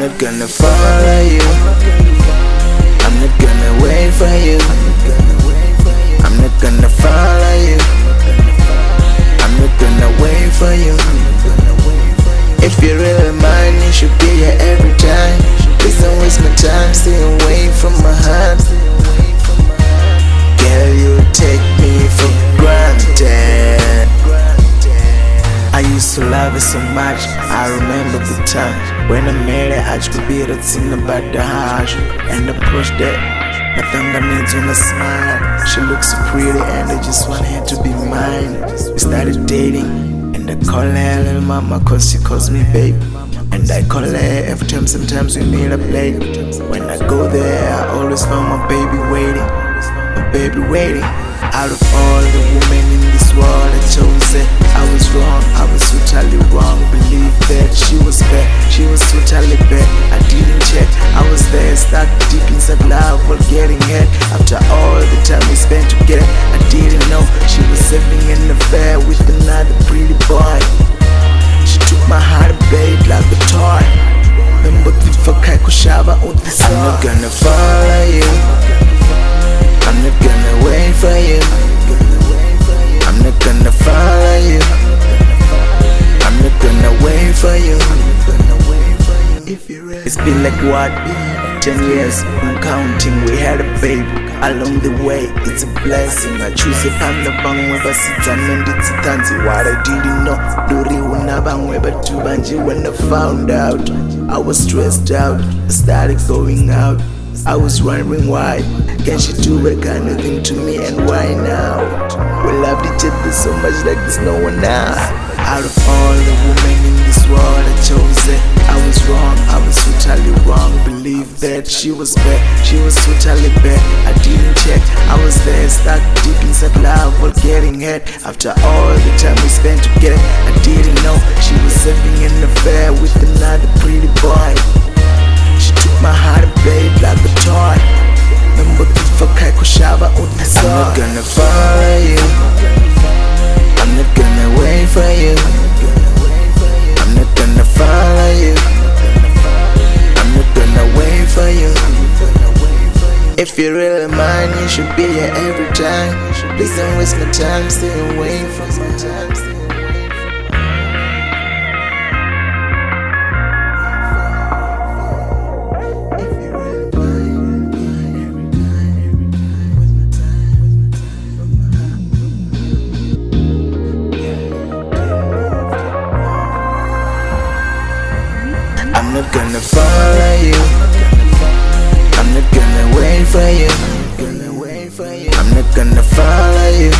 not gonna follow you. I'm not gonna wait for you. I'm not gonna follow you. I'm not gonna wait for you. If you're really mine, you should be here every time. Please don't waste my time, stay away from my heart. Girl, you take me for granted. I used to love it so much. I remember the time when I made it. I could be the thing about the house and approach that. Nothing that needs when I smile. She looks so pretty and I just want her to be mine. We started dating and I call her little mama cause she calls me babe. And I call her every time, sometimes we meet up late. When I go there, I always find my baby waiting. My baby waiting. Out of all the women in this world, I chose it. I was wrong, I was totally wrong. Believe that she was bad, she was totally bad. I didn't check, I was there, stuck deep inside love while getting hit. After all the time we spent together, I didn't know she was having an affair with another pretty boy. She took my heart and played like a toy. I'm not gonna follow you. I'm not gonna wait for you. I'm not gonna follow you. I'm not gonna wait for you. It's been like what? 10 years, I'm counting, we had a baby. Along the way, it's a blessing. I choose if I'm the bang but sit and it's a tansy. What I didn't know, Duri unabang but too banji. When I found out, I was stressed out. I started going out. I was wondering why can she do that kind of thing to me and why now? We loved each other so much like there's no one else. Out of all the women in this world, I chose it. I was wrong, I was totally wrong. Believe that she was bad, she was totally bad. I didn't check, I was there stuck deep inside love while getting hit. After all the time we spent together, I didn't know she was having an affair with another pretty boy. She took my heart and played like a toy. I'm not gonna follow you. I'm not gonna wait for you. I'm not gonna follow you. I'm not gonna wait for you. If you're really mine, you should be here every time. Please don't waste my time, stay away from my time. I'm not gonna follow you. I'm not gonna wait for you. I'm not gonna follow you.